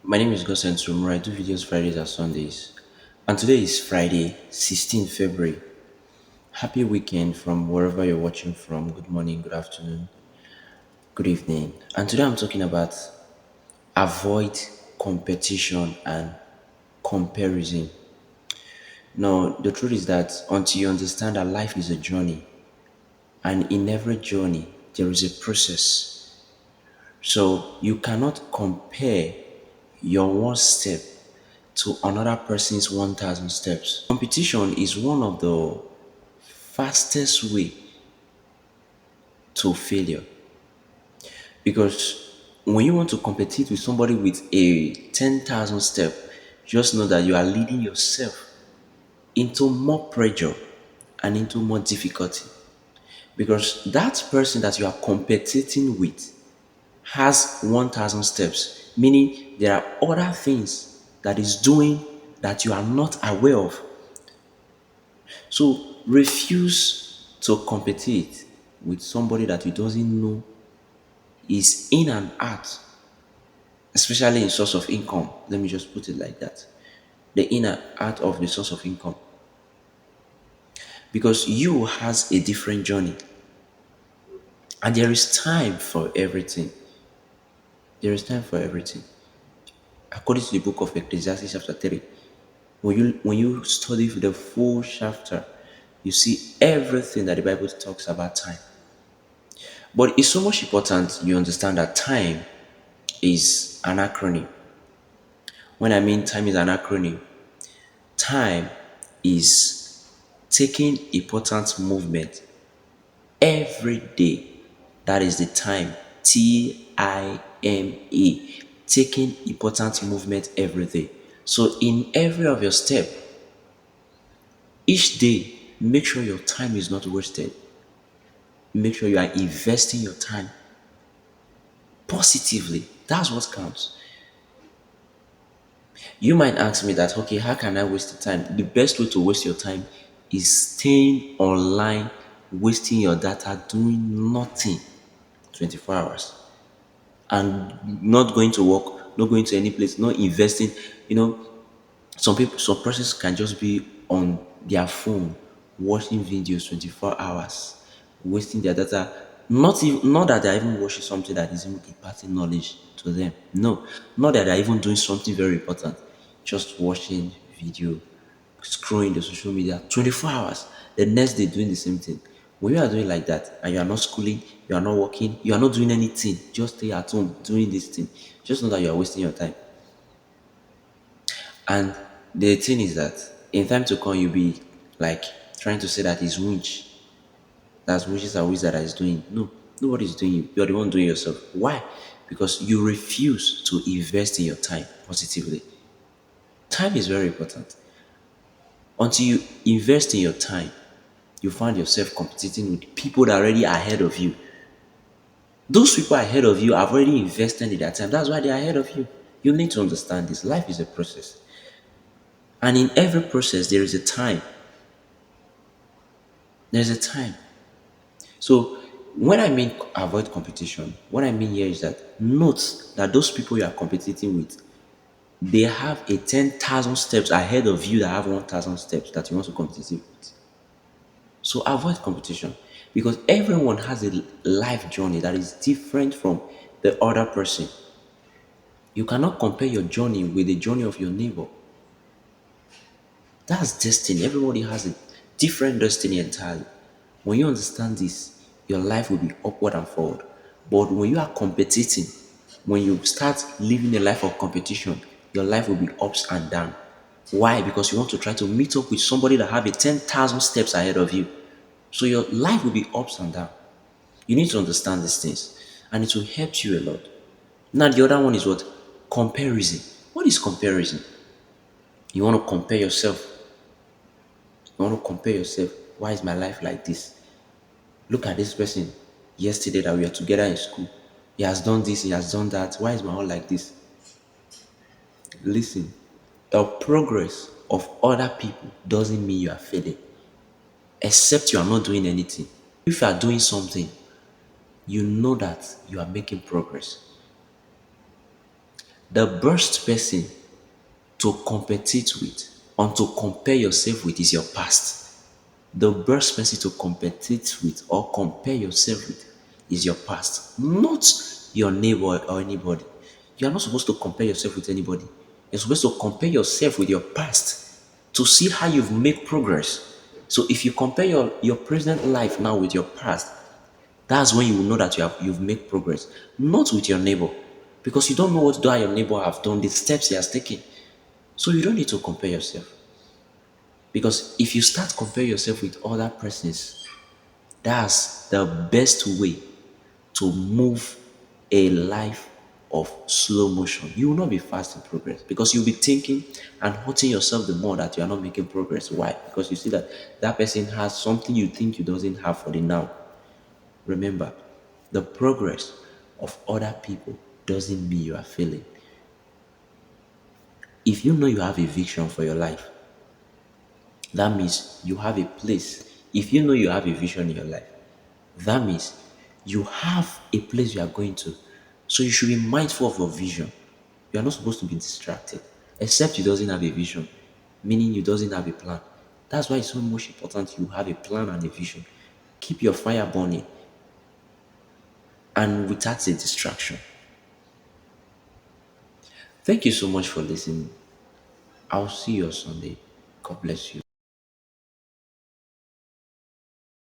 My name is Gosen Tumor. I do videos Fridays and Sundays. And today is Friday, 16th February. Happy weekend from wherever you're watching from. Good morning, good afternoon, good evening. And today I'm talking about avoid competition and comparison. Now, the truth is that until you understand that life is a journey, and in every journey, there is a process. So you cannot compare your one step to another person's 1,000 steps. Competition is one of the fastest way to failure because when you want to compete with somebody with a 10,000 step, just know that you are leading yourself into more pressure and into more difficulty because that person that you are competing with has 1,000 steps, meaning there are other things that is doing that you are not aware of. So refuse to compete with somebody that you doesn't know is in and out, especially in source of income. Let me just put it like that. The in and out of the source of income. Because you has a different journey. And there is time for everything. There is time for everything. According to the book of Ecclesiastes chapter 3, when you study the full chapter, you see everything that the Bible talks about time. But it's so much important you understand that time is an acronym. When I mean time is an acronym, time is taking important movement every day. That is the time. TIME. Taking important movement every day. So in every of your step, each day, make sure your time is not wasted. Make sure you are investing your time positively. That's what counts. You might ask me that, okay, how can I waste the time? The best way to waste your time is staying online, wasting your data, doing nothing 24 hours, and not going to work, not going to any place, not investing. You know, some persons can just be on their phone watching videos 24 hours, wasting their data. Not that they're even watching something that is even imparting knowledge to them. No, not that they're even doing something very important. Just watching video, scrolling the social media 24 hours. The next day doing the same thing. When you are doing like that and you are not schooling, you are not working, you are not doing anything, just stay at home doing this thing. Just know that you are wasting your time. And the thing is that in time to come, you'll be like trying to say that it's winch. That's witches and wizard that is doing. No, nobody's doing you. You're the one doing yourself. Why? Because you refuse to invest in your time positively. Time is very important. Until you invest in your time, you find yourself competing with people that are already ahead of you. Those people ahead of you have already invested in their time. That's why they're ahead of you. You need to understand this. Life is a process. And in every process, there is a time. There's a time. So when I mean avoid competition, what I mean here is that note that those people you are competing with, they have a 10,000 steps ahead of you that have 1,000 steps that you want to compete with. So avoid competition because everyone has a life journey that is different from the other person. You cannot compare your journey with the journey of your neighbor. That's destiny. Everybody has a different destiny entirely. When you understand this, your life will be upward and forward. But when you are competing, when you start living a life of competition, your life will be ups and down. Why? Because you want to try to meet up with somebody that have a 10,000 steps ahead of you. So your life will be ups and down. You need to understand these things and it will help you a lot. Now the other one is what? Comparison. What is comparison? You want to compare yourself. You want to compare yourself. Why is my life like this? Look at this person yesterday that we were together in school. He has done this, he has done that. Why is my own like this? Listen, the progress of other people doesn't mean you are failing, except you are not doing anything. If you are doing something, you know that you are making progress. The worst person to compete with or to compare yourself with is your past. The worst person to compete with or compare yourself with is your past, not your neighbor or anybody. You are not supposed to compare yourself with anybody. You're supposed to compare yourself with your past to see how you've made progress. So if you compare your present life now with your past, that's when you will know that you've made progress. Not with your neighbor. Because you don't know what your neighbor have done, the steps he has taken. So you don't need to compare yourself. Because if you start comparing yourself with other persons, that's the best way to move a life of slow motion. You will not be fast in progress because you'll be thinking and hurting yourself the more that you are not making progress. Why? Because you see that that person has something you think you doesn't have for the now. Remember, the progress of other people doesn't mean you are failing. If you know you have a vision for your life, that means you have a place. If you know you have a vision in your life, that means you have a place you are going to. So you should be mindful of your vision. You are not supposed to be distracted, except you doesn't have a vision, meaning you doesn't have a plan. That's why it's so much important you have a plan and a vision. Keep your fire burning and without a distraction. Thank you so much for listening. I'll see you on Sunday. God bless you.